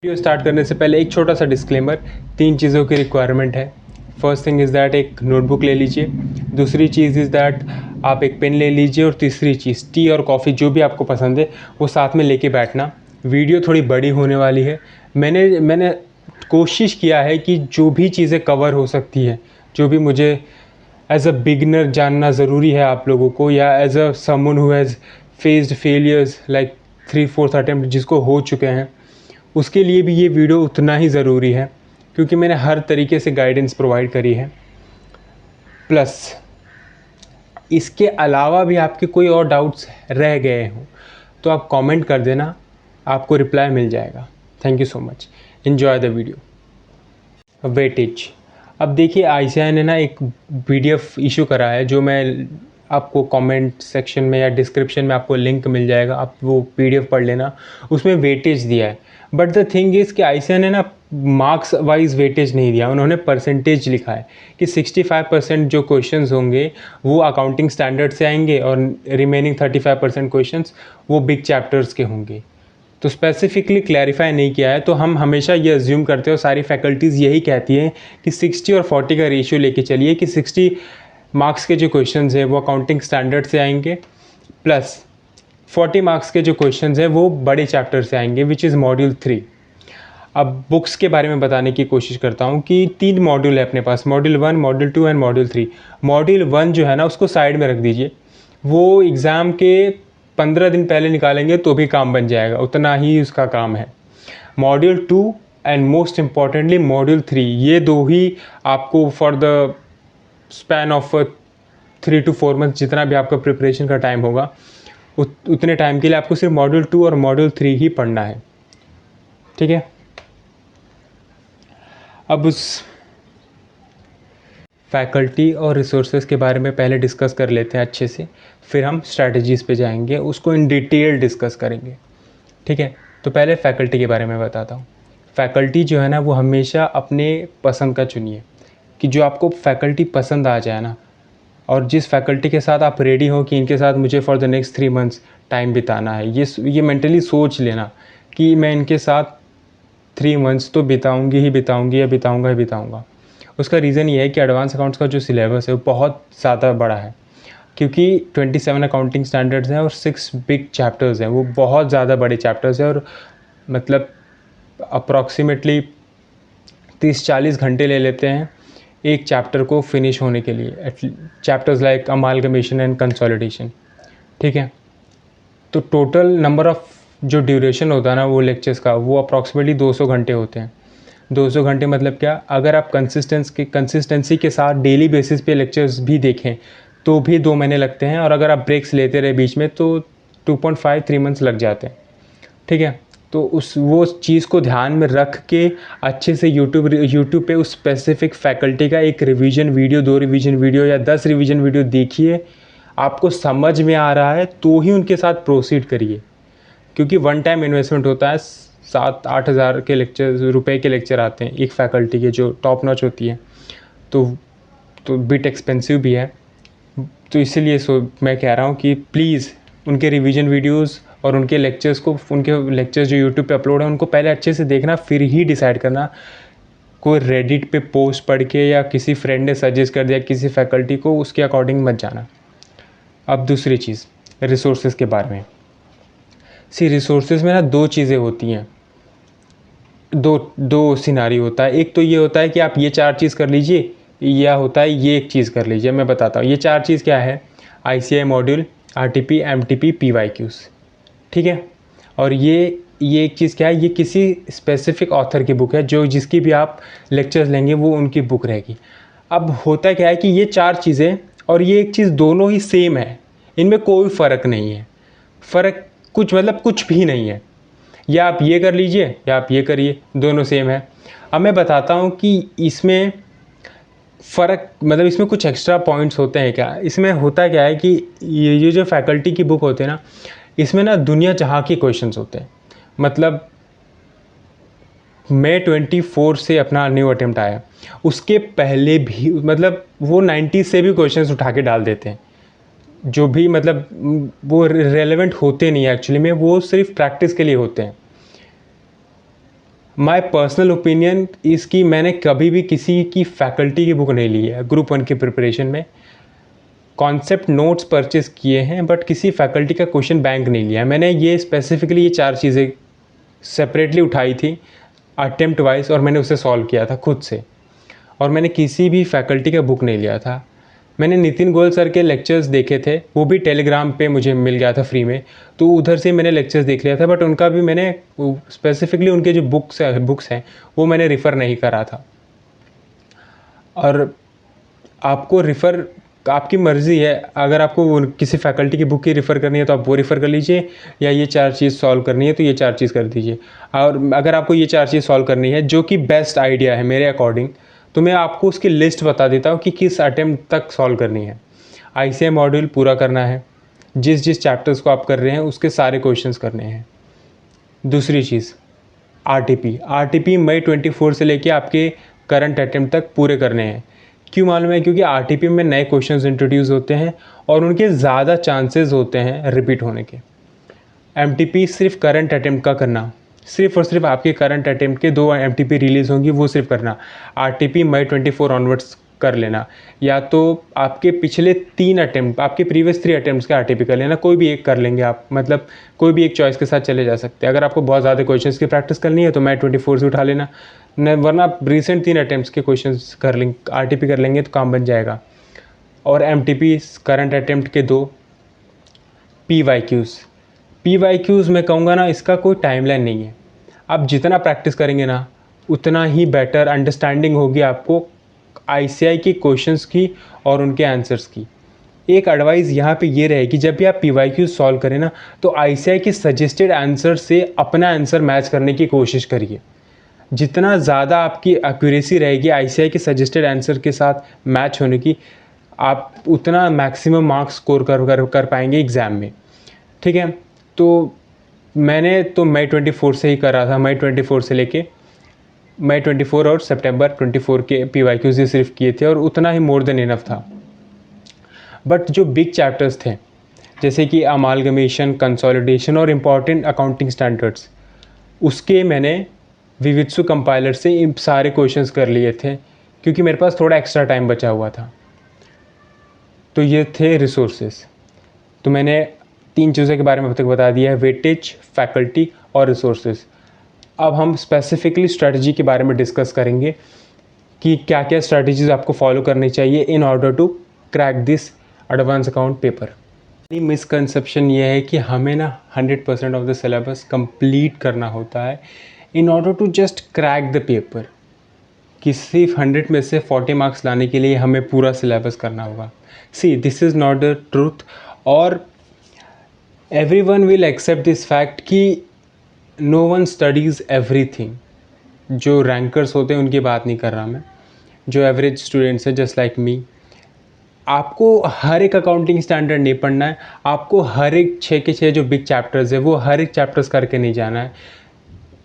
Video start करने से पहले एक छोटा सा डिस्क्लेमर। 3 चीज़ों की रिक्वायरमेंट है। फर्स्ट थिंग इज़ दैट एक नोटबुक ले लीजिए, दूसरी चीज़ इज़ दैट आप एक पेन ले लीजिए, और तीसरी चीज़ टी और कॉफ़ी जो भी आपको पसंद है वो साथ में लेके बैठना। वीडियो थोड़ी बड़ी होने वाली है। मैंने कोशिश किया है कि जो भी चीज़ें कवर हो सकती है, जो भी मुझे एज अ बिगनर जानना ज़रूरी है आप लोगों को, या as a someone who has faced failures like 3-4 attempt जिसको हो चुके हैं, उसके लिए भी ये वीडियो उतना ही ज़रूरी है, क्योंकि मैंने हर तरीके से गाइडेंस प्रोवाइड करी है। प्लस इसके अलावा भी आपके कोई और डाउट्स रह गए हों तो आप कमेंट कर देना, आपको रिप्लाई मिल जाएगा। Thank you so much. Enjoy the video. Weightage. अब देखिए, आईसीएआई ने ना एक पीडीएफ इशू करा है, जो मैं आपको कमेंट सेक्शन में या डिस्क्रिप्शन में आपको लिंक मिल जाएगा, आप वो पीडीएफ पढ़ लेना। उसमें वेटेज दिया है, बट द थिंग इज़ कि आईसीएआई ने ना मार्क्स वाइज वेटेज नहीं दिया, उन्होंने परसेंटेज लिखा है कि 65% जो क्वेश्चंस होंगे वो अकाउंटिंग स्टैंडर्ड से आएंगे, और रिमेनिंग 35% क्वेश्चंस वो बिग चैप्टर्स के होंगे। तो स्पेसिफिकली क्लैरिफाई नहीं किया है, तो हम हमेशा ये अज्यूम करते हो, सारी फैकल्टीज़ यही कहती हैं कि 60 और 40 का रेशियो लेके चलिए, कि 60 मार्क्स के जो क्वेश्चंस हैं वो अकाउंटिंग स्टैंडर्ड से आएंगे, प्लस 40 मार्क्स के जो क्वेश्चंस हैं वो बड़े चैप्टर से आएंगे, विच इज़ मॉड्यूल 3। अब बुक्स के बारे में बताने की कोशिश करता हूँ कि 3 मॉड्यूल है अपने पास, module 1, module 2 and module 3। Module 1 जो है ना, उसको साइड में रख दीजिए, वो एग्ज़ाम के 15 दिन पहले निकालेंगे तो भी काम बन जाएगा, उतना ही उसका काम है। Module 2 and most importantly module 3, ये दो ही आपको for the span of 3 to 4 month, जितना भी आपका प्रिपरेशन का टाइम होगा, उतने टाइम के लिए आपको सिर्फ मॉड्यूल 2 और मॉड्यूल 3 ही पढ़ना है। ठीक है, अब उस फैकल्टी और रिसोर्सेज के बारे में पहले डिस्कस कर लेते हैं अच्छे से, फिर हम स्ट्रैटेजीज़ पे जाएंगे, उसको इन डिटेल डिस्कस करेंगे। ठीक है, तो पहले फैकल्टी के बारे में बताता हूँ। फैकल्टी जो है ना, वो हमेशा अपने पसंद का चुनिए, कि जो आपको फैकल्टी पसंद आ जाए ना, और जिस फैकल्टी के साथ आप रेडी हो कि इनके साथ मुझे for the next 3 months time बिताना है, ये मेंटली सोच लेना कि मैं इनके साथ 3 मंथ्स तो बिताऊंगी ही बिताऊंगी, या बिताऊंगा ही बिताऊंगा। उसका रीज़न ये है कि एडवांस अकाउंट्स का जो सिलेबस है वो बहुत ज़्यादा बड़ा है, क्योंकि 27 अकाउंटिंग स्टैंडर्ड्स हैं और 6 बिग चैप्टर्स हैं, वो बहुत ज़्यादा बड़े चैप्टर्स हैं, और मतलब अप्रॉक्सीमेटली 30-40 घंटे ले लेते हैं एक चैप्टर को फिनिश होने के लिए। Chapters like amalgamation and consolidation. ठीक है, तो टोटल नंबर ऑफ़ जो ड्यूरेशन होता है ना वो लेक्चर्स का, वो अप्रॉक्सीमेटली 200 घंटे होते हैं। 200 घंटे मतलब क्या, अगर आप कंसिस्टेंसी के साथ डेली बेसिस पे लेक्चर्स भी देखें तो भी 2 महीने लगते हैं, और अगर आप ब्रेक्स लेते रहे बीच में तो 2.5-3 मंथ्स लग जाते हैं। ठीक है, तो वो चीज़ को ध्यान में रख के अच्छे से यूट्यूब पे उस स्पेसिफिक फैकल्टी का एक रिवीजन वीडियो, 2 रिवीजन वीडियो या 10 रिवीजन वीडियो देखिए। आपको समझ में आ रहा है तो ही उनके साथ प्रोसीड करिए, क्योंकि वन टाइम इन्वेस्टमेंट होता है। 7-8 हज़ार के रुपए के लेक्चर आते हैं एक फैकल्टी के, जो टॉप नॉच होती है, तो बिट एक्सपेंसिव भी है। तो इसीलिए मैं कह रहा हूँ कि प्लीज़ उनके रिवीजन वीडियोस और उनके लेक्चर्स जो यूट्यूब पे अपलोड है उनको पहले अच्छे से देखना, फिर ही डिसाइड करना। कोई रेडिट पे पोस्ट पढ़ के या किसी फ्रेंड ने सजेस्ट कर दिया किसी फैकल्टी को, उसके अकॉर्डिंग मत जाना। अब दूसरी चीज़, रिसोर्सेज के बारे में। रिसोर्सेज में ना 2 चीज़ें होती हैं, दो सिनारी होता है। एक तो ये होता है कि आप ये 4 चीज़ कर लीजिए, या होता है ये एक चीज़ कर लीजिए। मैं बताता हूँ ये 4 चीज़ क्या है। ICAI module, RTP, MTP, PYQs. ठीक है, और ये एक चीज़ क्या है, ये किसी स्पेसिफिक ऑथर की बुक है, जो जिसकी भी आप लेक्चर्स लेंगे वो उनकी बुक रहेगी। अब होता क्या है कि ये 4 चीज़ें और ये एक चीज़ दोनों ही सेम है, इनमें कोई फ़र्क नहीं है। फ़र्क कुछ भी नहीं है, या आप ये कर लीजिए या आप ये करिए, दोनों सेम है। अब मैं बताता हूँ कि इसमें फ़र्क, मतलब इसमें कुछ एक्स्ट्रा पॉइंट्स होते हैं क्या। इसमें होता क्या है कि ये जो फैकल्टी की बुक होते हैं ना, इसमें ना दुनिया जहाँ के क्वेश्चंस होते हैं। मतलब May 24 से अपना न्यू अटेम्प्ट आया, उसके पहले भी मतलब वो 90 से भी क्वेश्चंस उठा के डाल देते हैं, जो भी मतलब वो रेलेवेंट होते नहीं है एक्चुअली में, वो सिर्फ प्रैक्टिस के लिए होते हैं। माय पर्सनल ओपिनियन इसकी, मैंने कभी भी किसी की फैकल्टी की बुक नहीं ली है ग्रुप 1 की प्रिपरेशन में। कॉन्सेप्ट नोट्स परचेज़ किए हैं बट किसी फैकल्टी का क्वेश्चन बैंक नहीं लिया है मैंने। ये स्पेसिफिकली ये 4 चीज़ें सेपरेटली उठाई थी अटेम्प्ट वाइज और मैंने उसे सॉल्व किया था खुद से, और मैंने किसी भी फैकल्टी का बुक नहीं लिया था। मैंने नितिन गोयल सर के लेक्चर्स देखे थे, वो भी टेलीग्राम पे मुझे मिल गया था फ्री में, तो उधर से मैंने लेक्चर्स देख लिया था, बट उनका भी मैंने स्पेसिफिकली उनके जो बुक्स हैं वो मैंने रिफ़र नहीं करा था। और आपको रिफ़र आपकी मर्ज़ी है, अगर आपको किसी फैकल्टी की बुक की रिफ़र करनी है तो आप वो रिफ़र कर लीजिए, या ये 4 चीज़ सॉल्व करनी है तो ये 4 चीज़ कर दीजिए। और अगर आपको ये 4 चीज़ सॉल्व करनी है जो कि बेस्ट आइडिया है मेरे अकॉर्डिंग, तो मैं आपको उसकी लिस्ट बता देता हूँ कि किस अटेम्प्ट तक सॉल्व करनी है। ICI मॉड्यूल पूरा करना है, जिस जिस चैप्टर्स को आप कर रहे हैं उसके सारे क्वेश्चंस करने हैं। दूसरी चीज़ RTP मई 24 से लेके आपके करंट अटेम्प्ट तक पूरे करने हैं। क्यों मालूम है? क्योंकि RTP में नए क्वेश्चंस इंट्रोड्यूस होते हैं और उनके ज़्यादा चांसेस होते हैं रिपीट होने के। MTP सिर्फ करंट अटेम्प्ट का करना, सिर्फ और सिर्फ आपके करंट अटेम्प्ट के 2 MTP रिलीज़ होंगी, वो सिर्फ करना। RTP मई 24 ऑनवर्ड्स कर लेना, या तो आपके पिछले 3 अटेम्प्ट, आपके प्रीवियस 3 अटेम्प्ट्स के RTP कर लेना, कोई भी एक कर लेंगे आप, मतलब कोई भी एक चॉइस के साथ चले जा सकते हैं। अगर आपको बहुत ज़्यादा क्वेश्चंस की प्रैक्टिस करनी है तो मई 24 से उठा लेना, न वरना आप रिसेंट 3 अटेम्प्ट्स के क्वेश्चंस कर लेंगे, RTP कर लेंगे तो काम बन जाएगा। और MTP करंट अटेम्प्ट के 2 PYQs मैं कहूँगा ना, इसका कोई टाइमलाइन नहीं है। आप जितना प्रैक्टिस करेंगे ना उतना ही बेटर अंडरस्टैंडिंग होगी आपको ICI के क्वेश्चंस की और उनके आंसर्स की। एक एडवाइस यहाँ पे ये रहेगी, जब भी आप PYQ सॉल्व करें ना तो ICI के सजेस्टेड आंसर से अपना आंसर मैच करने की कोशिश करिए। जितना ज़्यादा आपकी एक्यूरेसी रहेगी ICI के सजेस्टेड आंसर के साथ मैच होने की, आप उतना मैक्सिमम मार्क्स स्कोर कर पाएंगे एग्ज़ाम में। ठीक है, तो मैंने तो मई 24 से ही करा था, मई 24 से लेके मई 24 और सितंबर 24 के PYQs ही सिर्फ किए थे, और उतना ही मोर देन इनफ था। बट जो बिग चैप्टर्स थे जैसे कि अमालगमेशन, कंसोलिडेशन और इम्पॉर्टेंट अकाउंटिंग स्टैंडर्ड्स, उसके मैंने विवित्सु कंपाइलर से इन सारे क्वेश्चंस कर लिए थे क्योंकि मेरे पास थोड़ा एक्स्ट्रा टाइम बचा हुआ था। तो ये थे रिसोर्सेज। तो मैंने 3 चीज़ों के बारे में अब तक बता दिया है, वेटेज, फैकल्टी और रिसोर्सेज। अब हम स्पेसिफिकली स्ट्रेटजी के बारे में डिस्कस करेंगे कि क्या क्या स्ट्रेटजीज आपको फॉलो करनी चाहिए in order to crack this advance account paper. Misconception ये है कि हमें ना 100% ऑफ द सिलेबस कंप्लीट करना होता है in order to just crack the paper, कि सिर्फ 100 में से 40 मार्क्स लाने के लिए हमें पूरा सिलेबस करना होगा। See, this is not the truth, और everyone will accept this fact कि नो वन स्टडीज़ एवरीथिंग। जो रैंकर्स होते हैं उनकी बात नहीं कर रहा मैं, जो एवरेज स्टूडेंट्स हैं जस्ट लाइक मी। आपको हर एक अकाउंटिंग स्टैंडर्ड नहीं पढ़ना है, आपको हर एक 6 के 6 जो बिग चैप्टर्स है वो हर एक चैप्टर्स करके नहीं जाना है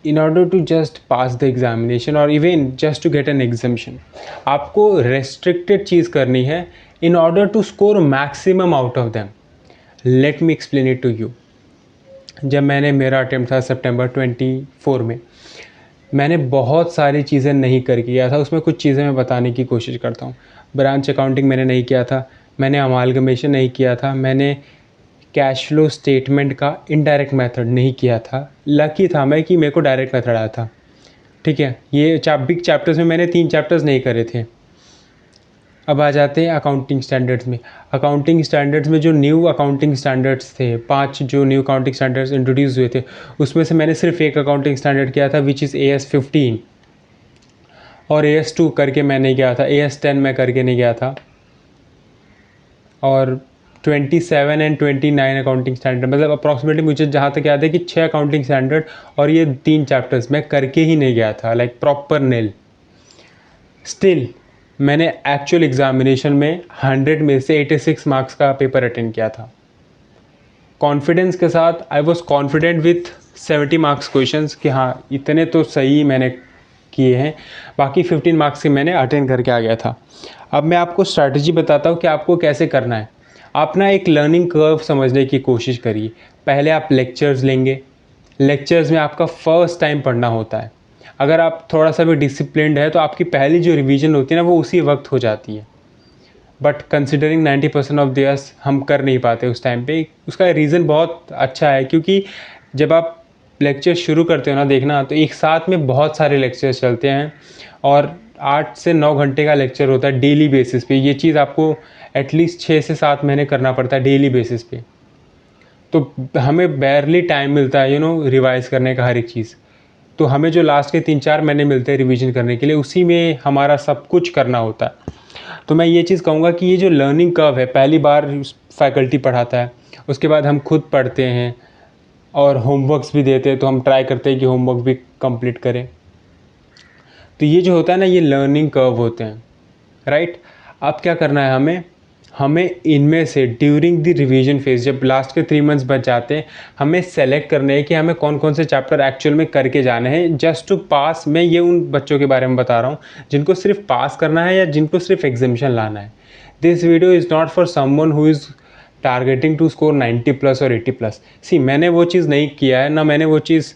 in order to just pass the examination और even just to get an examination. आपको रेस्ट्रिक्टेड चीज़ करनी है in order to score maximum out of them. Let me explain it to you. जब मेरा अटेम्प्ट था सितंबर 24 में, मैंने बहुत सारी चीज़ें नहीं कर किया था, उसमें कुछ चीज़ें मैं बताने की कोशिश करता हूँ। ब्रांच अकाउंटिंग मैंने नहीं किया था, मैंने अमालगमेशन नहीं किया था, मैंने कैश फ्लो स्टेटमेंट का इनडायरेक्ट मेथड नहीं किया था। लकी था मैं कि मेरे को डायरेक्ट मेथड आया था। ठीक है, ये बिग चैप्टर्स में मैंने 3 चैप्टर्स नहीं करे थे। अब आ जाते हैं अकाउंटिंग स्टैंडर्ड्स में। अकाउंटिंग स्टैंडर्ड्स में जो न्यू अकाउंटिंग स्टैंडर्ड्स थे, 5 जो न्यू अकाउंटिंग स्टैंडर्ड्स इंट्रोड्यूस हुए थे, उसमें से मैंने सिर्फ एक अकाउंटिंग स्टैंडर्ड किया था विच इज़ AS 15, और AS 2 करके मैं नहीं गया था, AS 10 मैं करके नहीं गया था, और 27 एंड 29 अकाउंटिंग स्टैंडर्ड, मतलब अप्रॉक्सीमेटली मुझे जहाँ तक याद है कि 6 अकाउंटिंग स्टैंडर्ड और ये 3 चैप्टर्स मैं करके ही नहीं गया था, लाइक प्रॉपर नेल। स्टिल मैंने एक्चुअल एग्जामिनेशन में 100 में से 86 मार्क्स का पेपर अटेंड किया था कॉन्फिडेंस के साथ। I was confident with 70 marks questions कि हाँ इतने तो सही मैंने किए हैं, बाकी 15 मार्क्स के मैंने अटेंड करके आ गया था। अब मैं आपको स्ट्रैटेजी बताता हूँ कि आपको कैसे करना है। आप ना एक लर्निंग कर्व समझने की कोशिश करिए। पहले आप लेक्चर्स लेंगे, लेक्चर्स में आपका फर्स्ट टाइम पढ़ना होता है। अगर आप थोड़ा सा भी डिसिप्लिन्ड है तो आपकी पहली जो रिवीजन होती है ना वो उसी वक्त हो जाती है। बट कंसिडरिंग 90% ऑफ दियर्स हम कर नहीं पाते उस टाइम पे। उसका रीज़न बहुत अच्छा है, क्योंकि जब आप लेक्चर शुरू करते हो ना देखना, तो एक साथ में बहुत सारे लेक्चर्स चलते हैं और 8 से 9 घंटे का लेक्चर होता है डेली बेसिस पे। ये चीज़ आपको एटलीस्ट 6 से 7 महीने करना पड़ता है डेली बेसिस पे। तो हमें बैरली टाइम मिलता है रिवाइज़ करने का हर एक चीज़। तो हमें जो लास्ट के 3-4 महीने मिलते हैं रिवीजन करने के लिए, उसी में हमारा सब कुछ करना होता है। तो मैं ये चीज़ कहूँगा कि ये जो लर्निंग कर्व है, पहली बार फैकल्टी पढ़ाता है, उसके बाद हम खुद पढ़ते हैं और होमवर्क्स भी देते हैं, तो हम ट्राई करते हैं कि होमवर्क भी कंप्लीट करें। तो ये जो होता है ना, ये लर्निंग कर्व होते हैं, राइट। अब क्या करना है हमें इनमें से ड्यूरिंग द रिवीजन फेज, जब लास्ट के 3 मंथ्स बच जाते हैं, हमें सेलेक्ट करने हैं कि हमें कौन कौन से चैप्टर एक्चुअल में करके जाने हैं जस्ट टू पास। मैं ये उन बच्चों के बारे में बता रहा हूँ जिनको सिर्फ पास करना है या जिनको सिर्फ एग्जामिशन लाना है। This video is not for someone who is targeting to score 90+ और 80+। सी, मैंने वो चीज़ नहीं किया है, ना मैंने वो चीज़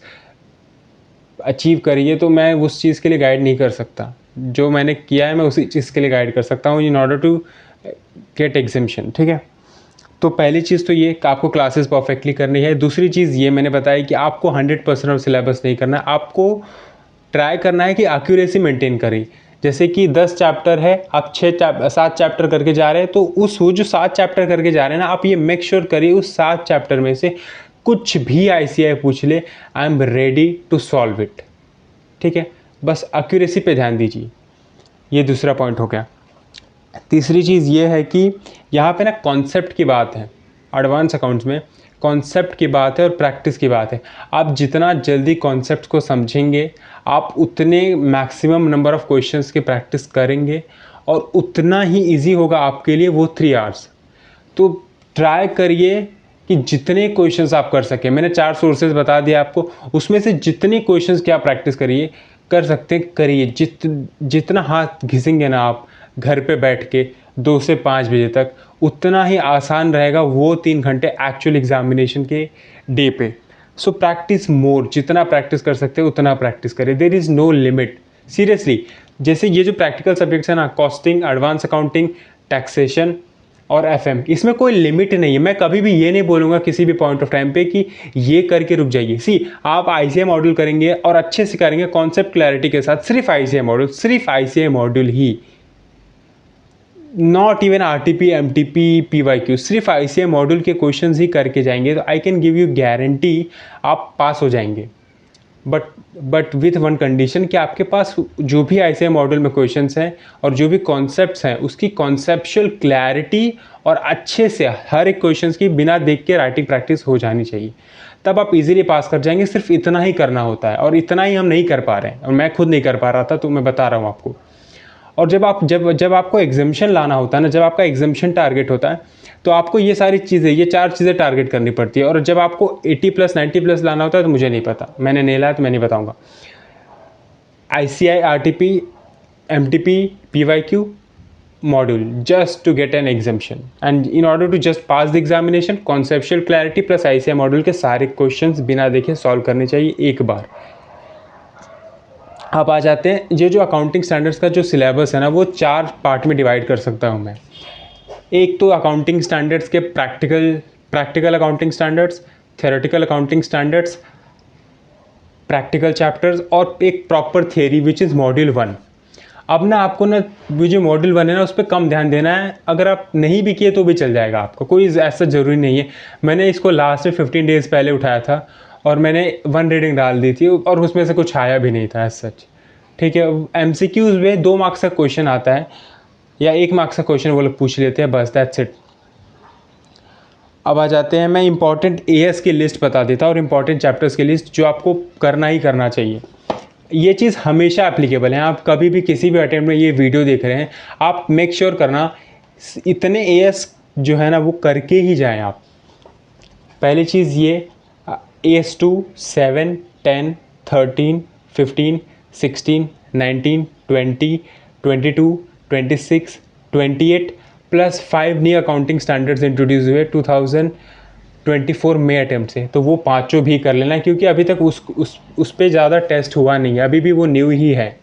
अचीव करी है, तो मैं उस चीज़ के लिए गाइड नहीं कर सकता। जो मैंने किया है मैं उसी चीज़ के लिए गाइड कर सकता हूँ in order to get exemption, ठीक है। तो पहली चीज़ तो ये कि आपको क्लासेस परफेक्टली करनी है। दूसरी चीज़ ये मैंने बताई कि आपको 100% ऑफ सिलेबस नहीं करना है, आपको ट्राई करना है कि एक्यूरेसी मेंटेन करें। जैसे कि 10 चैप्टर है, आप 7 चैप्टर करके जा रहे हैं, तो वो जो 7 चैप्टर करके जा रहे हैं ना, आप ये मेक श्योर करिए उस 7 चैप्टर में से कुछ भी ICI पूछ ले, I am ready to solve it, ठीक है। बस एक्यूरेसी पे ध्यान दीजिए। ये दूसरा पॉइंट हो गया। तीसरी चीज़ ये है कि यहाँ पे ना कॉन्सेप्ट की बात है, एडवांस अकाउंट्स में कॉन्सेप्ट की बात है और प्रैक्टिस की बात है। आप जितना जल्दी कॉन्सेप्ट को समझेंगे, आप उतने मैक्सिमम नंबर ऑफ क्वेश्चंस की प्रैक्टिस करेंगे और उतना ही इजी होगा आपके लिए वो 3 आवर्स। तो ट्राई करिए कि जितने क्वेश्चंस आप कर सकें। मैंने 4 सोर्सेज बता दिया आपको, उसमें से जितने क्वेश्चंस की आप प्रैक्टिस कर सकते हैं करिए। जितना हाथ घिसेंगे ना आप घर पे बैठ के 2 से 5 बजे तक, उतना ही आसान रहेगा वो 3 घंटे एक्चुअल एग्जामिनेशन के डे पे। सो प्रैक्टिस मोर, जितना प्रैक्टिस कर सकते हैं उतना प्रैक्टिस करें। There is no limit, seriously. जैसे ये जो प्रैक्टिकल सब्जेक्ट्स है ना, कॉस्टिंग, एडवांस अकाउंटिंग, टैक्सेशन और FM, इसमें कोई लिमिट नहीं है। मैं कभी भी ये नहीं बोलूँगा किसी भी पॉइंट ऑफ टाइम पे कि ये करके रुक जाइए। सी, आप ICI मॉड्यूल करेंगे और अच्छे से करेंगे कॉन्सेप्ट क्लैरिटी के साथ, सिर्फ ICI मॉड्यूल, सिर्फ ICI module he, not even RTP, MTP, PYQ, सिर्फ ICI मॉड्यूल के क्वेश्चंस ही करके जाएंगे तो I can give you guarantee आप पास हो जाएंगे। बट विथ वन कंडीशन कि आपके पास जो भी ICI मॉड्यूल में क्वेश्चंस हैं और जो भी कॉन्सेप्ट्स हैं उसकी कॉन्सेप्चुअल क्लैरिटी और अच्छे से हर एक क्वेश्चंस की बिना देख के राइटिंग प्रैक्टिस हो जानी चाहिए, तब आप इजीली पास कर जाएंगे। सिर्फ इतना ही करना होता है और इतना ही हम नहीं कर पा रहे हैं, और मैं खुद नहीं कर पा रहा था, तो मैं बता रहा हूँ आपको। और जब आपको एग्जामिशन लाना होता है ना, जब आपका एग्जामिशन टारगेट होता है, तो आपको ये सारी चीज़ें, ये 4 चीज़ें टारगेट करनी पड़ती है। और जब आपको 80+, 90+ लाना होता है तो मुझे नहीं पता, मैंने नहीं लाया तो मैं नहीं बताऊँगा। ICI, RTP, MTP, PYQ module just to get an exemption, and in order to just pass the examination, conceptual clarity plus ICI module के सारे क्वेश्चंस बिना देखे सॉल्व करने चाहिए एक बार। अब आ जाते हैं, ये जो अकाउंटिंग स्टैंडर्ड्स का जो सिलेबस है ना, वो 4 पार्ट में डिवाइड कर सकता हूँ मैं। एक तो अकाउंटिंग स्टैंडर्ड्स के practical accounting standards, theoretical accounting standards, practical chapters, और एक proper theory which is module 1। अब ना आपको ना वो जो मॉड्यूल 1 है ना, उस पर कम ध्यान देना है। अगर आप नहीं भी किए तो भी चल जाएगा, आपको कोई ऐसा ज़रूरी नहीं है। मैंने इसको लास्ट में 15 डेज़ पहले उठाया था और मैंने 1 रीडिंग डाल दी थी और उसमें से कुछ आया भी नहीं था एज सच, ठीक है। MCQs में 2 मार्क्स का क्वेश्चन आता है या 1 मार्क्स का क्वेश्चन वो लोग पूछ लेते हैं, बस दैट्स इट। अब आ जाते हैं, मैं इंपॉर्टेंट AS की लिस्ट बता देता हूँ और इंपॉर्टेंट चैप्टर्स की लिस्ट जो आपको करना ही करना चाहिए। ये चीज़ हमेशा एप्लीकेबल है। आप कभी भी किसी भी अटेम्प्ट में ये वीडियो देख रहे हैं, आप मेक श्योर करना इतने AS जो है ना वो करके ही जाएं आप। पहली चीज़ ये, AS2 7, 10, 13, 15, 16, 19, 20, 22, 26, 28 plus 5 new accounting standards introduce हुए 24 मई अटैम्प्ट से, तो वो पाँचों भी कर लेना, क्योंकि अभी तक उस पे ज़्यादा टेस्ट हुआ नहीं है, अभी भी वो न्यू ही है।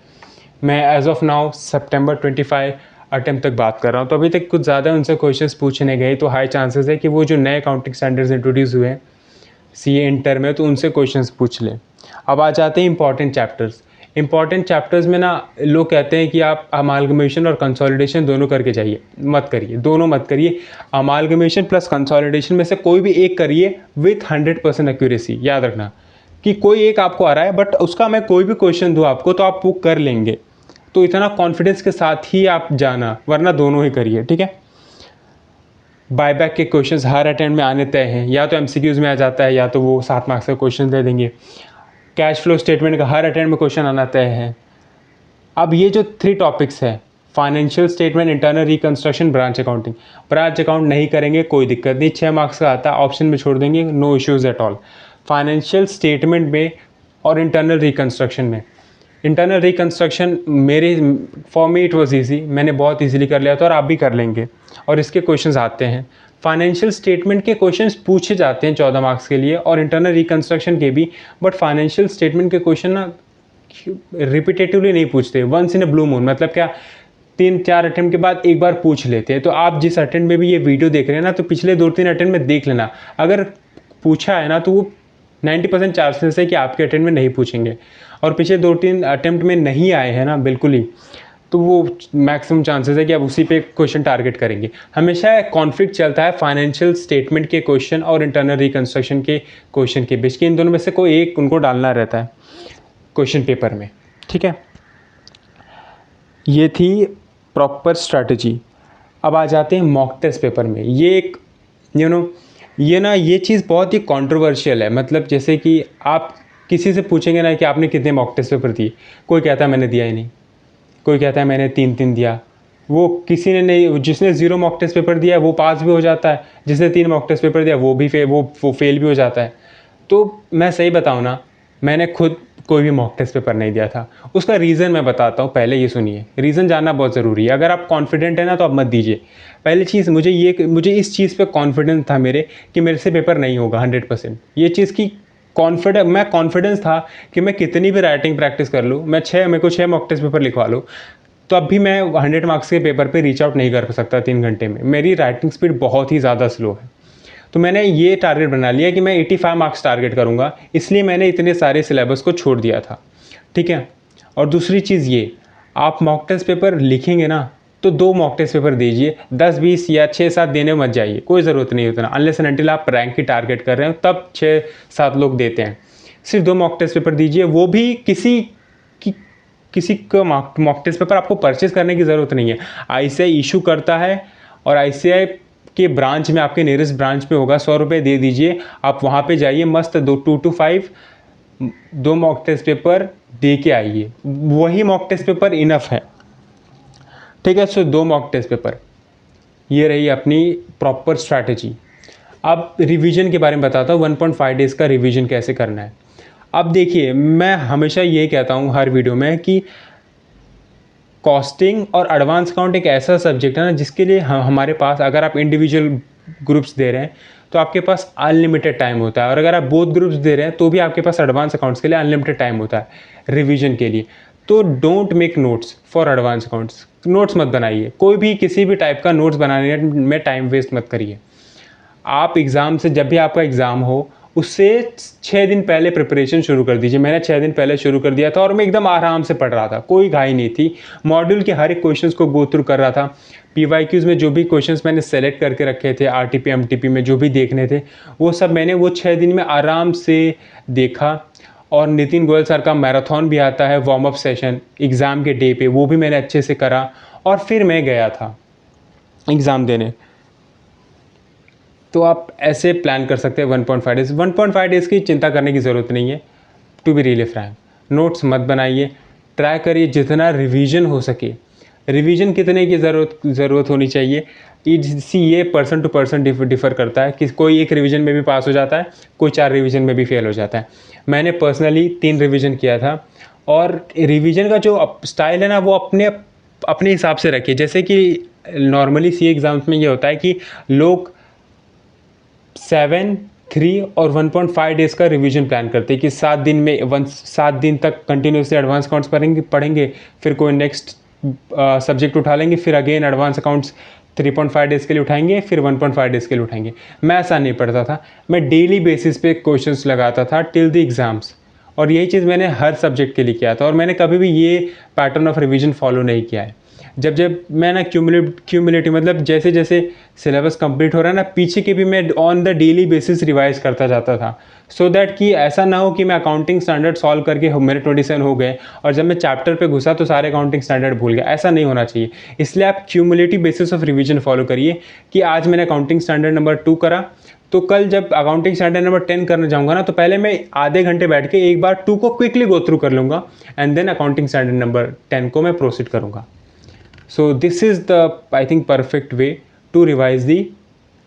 मैं as of now September 25 attempt तक बात कर रहा हूँ, तो अभी तक कुछ ज़्यादा उनसे क्वेश्चंस पूछने गए, तो हाई चांसेस है कि वो जो नए अकाउंटिंग स्टैंडर्ड्स इंट्रोड्यूस हुए हैं सीए इंटर में, तो उनसे क्वेश्चंस पूछ लें। अब आ जाते हैं इंपॉर्टेंट चैप्टर्स। इंपॉर्टेंट चैप्टर्स में ना लोग कहते हैं कि आप अमालगमेशन और कंसोलिडेशन दोनों करके जाइए, मत करिए, दोनों मत करिए। अमालगमेशन प्लस कंसोलिडेशन में से कोई भी एक करिए विथ 100% एक्यूरेसी। याद रखना कि कोई एक आपको आ रहा है, बट उसका मैं कोई भी क्वेश्चन दूँ आपको तो आप वो कर लेंगे, तो इतना कॉन्फिडेंस के साथ ही आप जाना, वरना दोनों ही करिए, ठीक है। बायबैक के क्वेश्चंस हर अटेम्प्ट में आने तय हैं, या तो एमसीक्यूज में आ जाता है या तो वो 7 मार्क्स का क्वेश्चन दे देंगे। कैश फ्लो स्टेटमेंट का हर अटेम्प्ट में क्वेश्चन आना तय है। अब ये जो 3 टॉपिक्स है, financial statement, internal reconstruction, branch accounting. Branch account नहीं करेंगे कोई दिक्कत नहीं, 6 मार्क्स का आता है, ऑप्शन में छोड़ देंगे, no issues at all. Financial statement में और इंटरनल रिकंस्ट्रक्शन में, इंटरनल रिकंस्ट्रक्शन मेरे for me it was easy, मैंने बहुत इजीली कर लिया था और आप भी कर लेंगे, और इसके क्वेश्चंस आते हैं। फाइनेंशियल स्टेटमेंट के क्वेश्चंस पूछे जाते हैं 14 मार्क्स के लिए, और इंटरनल रिकंस्ट्रक्शन के भी, बट फाइनेंशियल स्टेटमेंट के क्वेश्चन ना रिपीटेटिवली नहीं पूछते, once in a blue moon, मतलब क्या 3-4 अटेम्प्ट के बाद एक बार पूछ लेते हैं। तो आप जिस अटेम्प्ट में भी ये वीडियो देख रहे हैं ना, तो पिछले 2-3 अटेम्प्ट में देख लेना, अगर पूछा है ना तो वो 90% चांसेस है कि आपके अटेम्प्ट में नहीं पूछेंगे, और पिछले 2-3 अटेम्प्ट में नहीं आए हैं ना बिल्कुल ही, तो वो मैक्सिमम चांसेस है कि आप उसी पे क्वेश्चन टारगेट करेंगे। हमेशा कॉन्फ्लिक्ट चलता है फाइनेंशियल स्टेटमेंट के क्वेश्चन और इंटरनल रिकंस्ट्रक्शन के क्वेश्चन के बीच, कि इन दोनों में से कोई एक उनको डालना रहता है क्वेश्चन पेपर में, ठीक है। ये थी प्रॉपर स्ट्रैटेजी। अब आ जाते हैं मॉक टेस्ट पेपर में। ये एक ये चीज़ बहुत ही कंट्रोवर्शियल है, मतलब जैसे कि आप किसी से पूछेंगे ना कि आपने कितने मॉक टेस्ट पेपर दिए, कोई कहता है मैंने दिया ही नहीं, कोई कहता है मैंने 3 दिया। वो किसी ने नहीं, जिसने 0 मॉक टेस्ट पेपर दिया वो पास भी हो जाता है, जिसने 3 मॉक टेस्ट पेपर दिया वो फेल भी हो जाता है। तो मैं सही बताऊँ ना, मैंने खुद कोई भी मॉक टेस्ट पेपर नहीं दिया था। उसका रीज़न मैं बताता हूँ, पहले ये सुनिए, रीज़न जानना बहुत ज़रूरी है। अगर आप कॉन्फिडेंट है ना तो आप मत दीजिए। पहली चीज़, मुझे इस चीज़ पे कॉन्फिडेंस था मेरे कि मेरे से पेपर नहीं होगा 100%। ये चीज़ की कॉन्फिडेंस था कि मैं कितनी भी राइटिंग प्रैक्टिस कर लूँ, मेरे को 6 मॉक टेस्ट पेपर लिखवा लूँ, तो अब भी मैं 100 मार्क्स के पेपर पे रीच आउट नहीं कर सकता 3 घंटे में। मेरी राइटिंग स्पीड बहुत ही ज़्यादा स्लो है। तो मैंने ये टारगेट बना लिया कि मैं 85 मार्क्स टारगेट करूँगा, इसलिए मैंने इतने सारे सिलेबस को छोड़ दिया था, ठीक है। और दूसरी चीज़ ये, आप मॉक टेस्ट पेपर लिखेंगे ना तो 2 मॉक टेस्ट पेपर दीजिए, 10-20 या 6-7 देने मत जाइए, कोई ज़रूरत नहीं उतना, अनलेस एंड अनटिल आप रैंक की टारगेट कर रहे हो तब 6-7 लोग देते हैं। सिर्फ 2 मॉक टेस्ट पेपर दीजिए, वो भी किसी को मॉक टेस्ट पेपर आपको परचेज करने की ज़रूरत नहीं है। ICAI इशू करता है, और ICAI के ब्रांच में, आपके नियरेस्ट ब्रांच में होगा, 100 रुपये दे दीजिए, आप वहाँ पे जाइए, मस्त 2 to 5 2 मॉक टेस्ट पेपर दे के आइए, वही मॉक टेस्ट पेपर इनफ है, ठीक है। सो 2 मॉक टेस्ट पेपर, ये रही अपनी प्रॉपर स्ट्रैटेजी। अब रिवीजन के बारे में बताता हूँ, 1.5 डेज़ का रिवीजन कैसे करना है। अब देखिए, मैं हमेशा ये कहता हूँ हर वीडियो में कि कॉस्टिंग और एडवांस अकाउंट एक ऐसा सब्जेक्ट है ना जिसके लिए हमारे पास, अगर आप इंडिविजुअल ग्रुप्स दे रहे हैं तो आपके पास अनलिमिटेड टाइम होता है, और अगर आप बोथ ग्रुप्स दे रहे हैं तो भी आपके पास एडवांस अकाउंट्स के लिए अनलिमिटेड टाइम होता है रिवीजन के लिए। तो don't make notes for advance accounts, notes मत बनाइए, कोई भी किसी भी टाइप का नोट्स बनाने में टाइम वेस्ट मत करिए। आप एग्ज़ाम से, जब भी आपका एग्ज़ाम हो उससे 6 दिन पहले प्रिपरेशन शुरू कर दीजिए। मैंने 6 दिन पहले शुरू कर दिया था, और मैं एकदम आराम से पढ़ रहा था, कोई घाई नहीं थी। मॉड्यूल के हर एक क्वेश्चंस को गो थ्रू कर रहा था। PYQs में जो भी क्वेश्चंस मैंने सेलेक्ट करके रखे थे, RTP MTP में जो भी देखने थे, वो सब मैंने वो 6 दिन में आराम से देखा। और नितिन गोयल सर का मैराथन भी आता है, वार्म अप सेशन एग्ज़ाम के डे पे, वो भी मैंने अच्छे से करा, और फिर मैं गया था एग्ज़ाम देने। तो आप ऐसे प्लान कर सकते हैं 1.5 डेज़। 1.5 डेज़ की चिंता करने की ज़रूरत नहीं है, to be really frank. Notes मत बनाइए, ट्राई करिए जितना रिवीजन हो सके। रिवीजन कितने की ज़रूरत होनी चाहिए, ये पर्सन टू पर्सन डिफ़र करता है कि कोई एक रिवीजन में भी पास हो जाता है, कोई 4 रिवीजन में भी फेल हो जाता है। मैंने पर्सनली 3 रिवीजन किया था, और रिवीजन का जो स्टाइल है ना वो अपने हिसाब से रखिए। जैसे कि नॉर्मली CA एग्ज़ाम्स में ये होता है कि लोग 7 3 और 1.5 डेज़ का रिवीजन प्लान करते हैं कि 7 दिन तक कंटिन्यूसली एडवांस अकाउंट्स पढ़ेंगे, फिर कोई नेक्स्ट सब्जेक्ट उठा लेंगे, फिर अगेन एडवांस अकाउंट्स 3.5 डेज़ के लिए उठाएंगे, फिर 1.5 डेज़ के लिए उठाएंगे। मैं ऐसा नहीं पढ़ता था, मैं डेली बेसिस पे क्वेश्चंस लगाता था टिल द एग्ज़ाम्स, और यही चीज़ मैंने हर सब्जेक्ट के लिए किया था, और मैंने कभी भी ये पैटर्न ऑफ रिवीजन फॉलो नहीं किया है। जब मैं ना क्यूमुलेटिव मतलब जैसे जैसे सिलेबस कंप्लीट हो रहा है ना, पीछे के भी मैं on the daily basis revise करता जाता था, सो दैट कि ऐसा ना हो कि मैं अकाउंटिंग स्टैंडर्ड सॉल्व करके मेरे 27 हो गए और जब मैं चैप्टर पे घुसा तो सारे अकाउंटिंग स्टैंडर्ड भूल गया। ऐसा नहीं होना चाहिए। इसलिए आप cumulative basis of revision follow करिए कि आज मैंने अकाउंटिंग स्टैंडर्ड नंबर 2 करा, तो कल जब अकाउंटिंग स्टैंडर्ड नंबर 10 करने जाऊंगा ना, तो पहले मैं आधे घंटे बैठ के एक बार 2 को क्विकली गो थ्रू कर लूँगा and then accounting standard number 10 को मैं प्रोसीड करूँगा। So this is the, I think, perfect way to revise the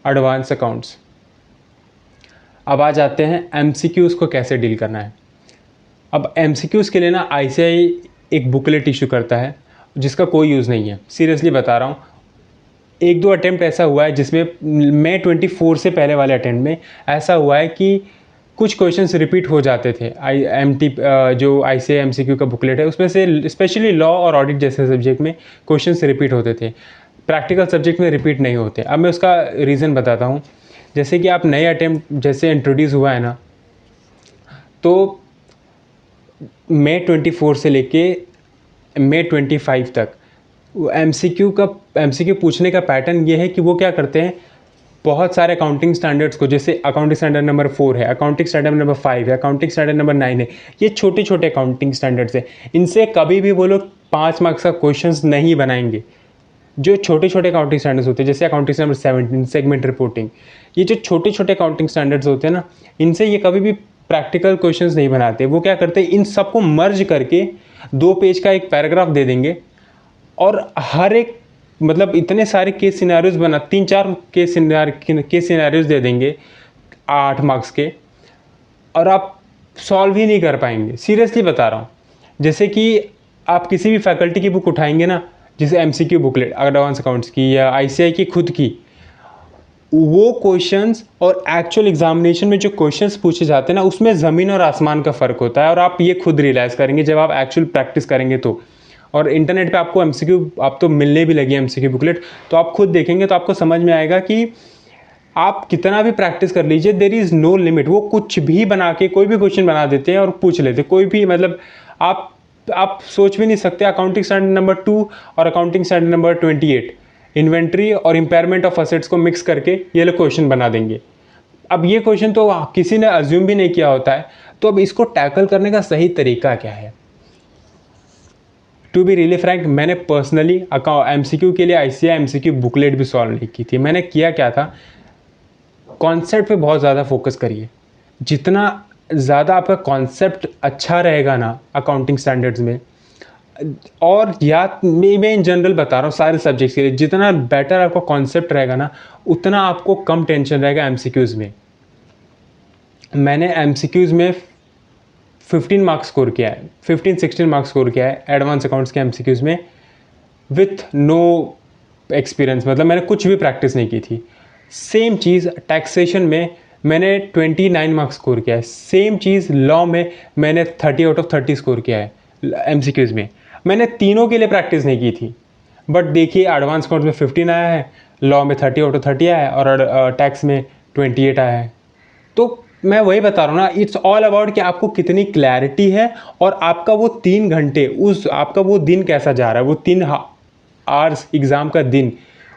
advanced accounts. अब आ जाते हैं MCQs को कैसे डील करना है। अब MCQs के लिए ना ICAI एक बुकलेट इशू करता है जिसका कोई यूज़ नहीं है, सीरियसली बता रहा हूँ। 1-2 अटेम्प्ट ऐसा हुआ है जिसमें May 24 से पहले वाले अटेम्प्ट में ऐसा हुआ है कि कुछ क्वेश्चंस रिपीट हो जाते थे। जो ICAI MCQ का बुकलेट है उसमें से स्पेशली लॉ और ऑडिट जैसे सब्जेक्ट में क्वेश्चंस रिपीट होते थे, प्रैक्टिकल सब्जेक्ट में रिपीट नहीं होते। अब मैं उसका रीज़न बताता हूँ। जैसे कि आप नए अटेम्प्ट जैसे इंट्रोड्यूस हुआ है ना, तो May 24 से लेके May 25 तक MCQ पूछने का पैटर्न ये है कि वो क्या करते हैं, बहुत सारे अकाउंटिंग स्टैंडर्ड्स को, जैसे अकाउंटिंग स्टैंडर्ड नंबर 4 है, अकाउंटिंग स्टैंडर्ड नंबर 5 है, अकाउंटिंग स्टैंडर्ड नंबर 9 है, ये छोटे छोटे अकाउंटिंग स्टैंडर्ड्स है। इनसे कभी भी वो लोग 5 मार्क्स का क्वेश्चंस नहीं बनाएंगे। जो छोटे छोटे अकाउंटिंग स्टैंडर्ड्स होते हैं, जैसे अकाउंटिंग स्टैंडर्ड 17 सेगमेंट रिपोर्टिंग, ये जो छोटे छोटे अकाउंटिंग स्टैंडर्ड्स होते हैं ना, इनसे ये कभी भी प्रैक्टिकल क्वेश्चंस नहीं बनाते। वो क्या करते हैं, इन सबको मर्ज करके 2 पेज का एक पैराग्राफ दे देंगे और हर एक मतलब इतने सारे केस सिनेरियोज बना, 3-4 केस सिनेरियोज दे देंगे 8 मार्क्स के, और आप सॉल्व ही नहीं कर पाएंगे। सीरियसली बता रहा हूँ। जैसे कि आप किसी भी फैकल्टी की बुक उठाएंगे ना, जैसे MCQ बुकलेट एडवांस अकाउंट्स की या ICAI की खुद की, वो क्वेश्चंस और एक्चुअल एग्जामिनेशन में जो क्वेश्चंस पूछे जाते हैं ना, उसमें ज़मीन और आसमान का फ़र्क होता है, और आप ये खुद रियलाइज़ करेंगे जब आप एक्चुअल प्रैक्टिस करेंगे तो। और इंटरनेट पे आपको MCQ आप तो मिलने भी लगी MCQ बुकलेट, तो आप खुद देखेंगे तो आपको समझ में आएगा कि आप कितना भी प्रैक्टिस कर लीजिए, देयर इज़ नो लिमिट। वो कुछ भी बना के कोई भी क्वेश्चन बना देते हैं और पूछ लेते हैं, कोई भी मतलब आप सोच भी नहीं सकते। अकाउंटिंग स्टैंडर्ड नंबर 2 और अकाउंटिंग स्टैंडर्ड नंबर 28 इन्वेंट्री और इम्पेयरमेंट ऑफ असेट्स को मिक्स करके ये लोग क्वेश्चन बना देंगे। अब ये क्वेश्चन तो किसी ने अज्यूम भी नहीं किया होता है, तो अब इसको टैकल करने का सही तरीका क्या है? टू बी रियली फ्रैंक, मैंने पर्सनली MCQ के लिए ICAI MCQ बुकलेट भी सॉल्व नहीं की थी। मैंने किया क्या था, कॉन्सेप्ट पे बहुत ज़्यादा फोकस करिए। जितना ज़्यादा आपका कॉन्सेप्ट अच्छा रहेगा ना अकाउंटिंग स्टैंडर्ड्स में, और या मैं इन जनरल बता रहा हूँ सारे सब्जेक्ट्स के लिए, जितना बेटर आपका कॉन्सेप्ट रहेगा ना, उतना आपको कम टेंशन रहेगा MCQs में। मैंने MCQs में 15 मार्क्स स्कोर किया है, 15-16 मार्क्स स्कोर किया है एडवांस अकाउंट्स के MCQs में, विथ नो एक्सपीरियंस, मतलब मैंने कुछ भी प्रैक्टिस नहीं की थी। सेम चीज़ टैक्सेशन में मैंने 29 मार्क्स स्कोर किया है। सेम चीज़ लॉ में मैंने 30 आउट ऑफ 30 स्कोर किया है MCQs में। मैंने तीनों के लिए प्रैक्टिस नहीं की थी, बट देखिए एडवांस अकाउंट्स में 15 आया है, लॉ में 30 आउट ऑफ 30 आया है, और टैक्स में 28 आया है। तो मैं वही बता रहा हूँ ना, इट्स ऑल अबाउट कि आपको कितनी क्लैरिटी है और आपका वो 3 घंटे आपका वो दिन कैसा जा रहा है, वो 3 आवर्स एग्ज़ाम का दिन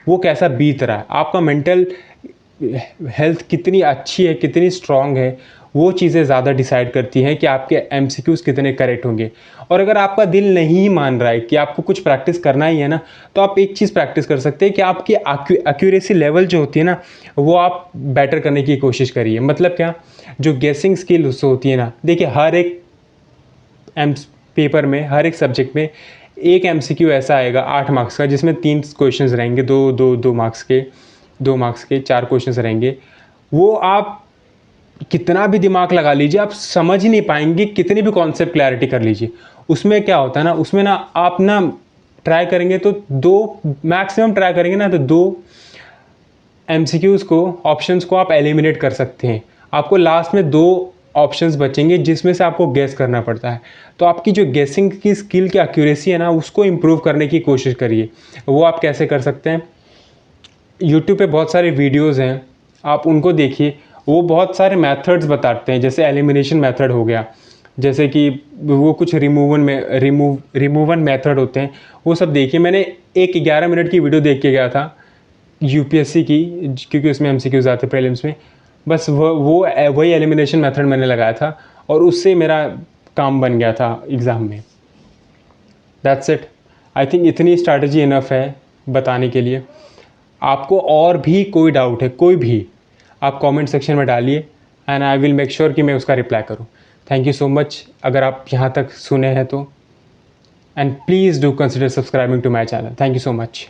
वो कैसा बीत रहा है, आपका मेंटल हेल्थ कितनी अच्छी है, कितनी स्ट्रांग है, वो चीज़ें ज़्यादा डिसाइड करती हैं कि आपके MCQs कितने करेक्ट होंगे। और अगर आपका दिल नहीं मान रहा है कि आपको कुछ प्रैक्टिस करना ही है ना, तो आप एक चीज़ प्रैक्टिस कर सकते हैं कि आपकी एक्यूरेसी लेवल जो होती है ना, वो आप बेटर करने की कोशिश करिए। मतलब क्या, जो गेसिंग स्किल्स होती है ना, देखिए हर एक पेपर में, हर एक सब्जेक्ट में एक MCQ ऐसा आएगा 8 मार्क्स का, जिसमें 3 क्वेश्चंस रहेंगे, 2 मार्क्स के 4 क्वेश्चंस रहेंगे। वो आप कितना भी दिमाग लगा लीजिए, आप समझ ही नहीं पाएंगे, कितनी भी कॉन्सेप्ट क्लैरिटी कर लीजिए। उसमें क्या होता है ना, उसमें ना आप ना ट्राई करेंगे तो 2 मैक्सिमम ट्राई करेंगे ना, तो 2 MCQs को, ऑप्शंस को आप एलिमिनेट कर सकते हैं। आपको लास्ट में 2 ऑप्शंस बचेंगे जिसमें से आपको गेस करना पड़ता है। तो आपकी जो गेसिंग की स्किल की एक्यूरेसी है ना, उसको इम्प्रूव करने की कोशिश करिए। वो आप कैसे कर सकते हैं? यूट्यूब पे बहुत सारे वीडियोज़ हैं, आप उनको देखिए। वो बहुत सारे मेथड्स बताते हैं, जैसे एलिमिनेशन मेथड हो गया, जैसे कि वो कुछ रिमूवन मेथड होते हैं, वो सब देखिए। मैंने एक 11 मिनट की वीडियो देख के गया था यूपीएससी की, क्योंकि उसमें एमसीक्यूज आते प्रीलिम्स में। बस वही एलिमिनेशन मेथड मैंने लगाया था और उससे मेरा काम बन गया था एग्ज़ाम में। That's it. आई थिंक इतनी स्ट्रैटेजी इनफ है बताने के लिए। आपको और भी कोई डाउट है, कोई भी, आप कमेंट सेक्शन में डालिए and I will make sure कि मैं उसका रिप्लाई करूं। थैंक यू सो मच अगर आप यहाँ तक सुने हैं तो, and please do consider subscribing to my channel. Thank you so much.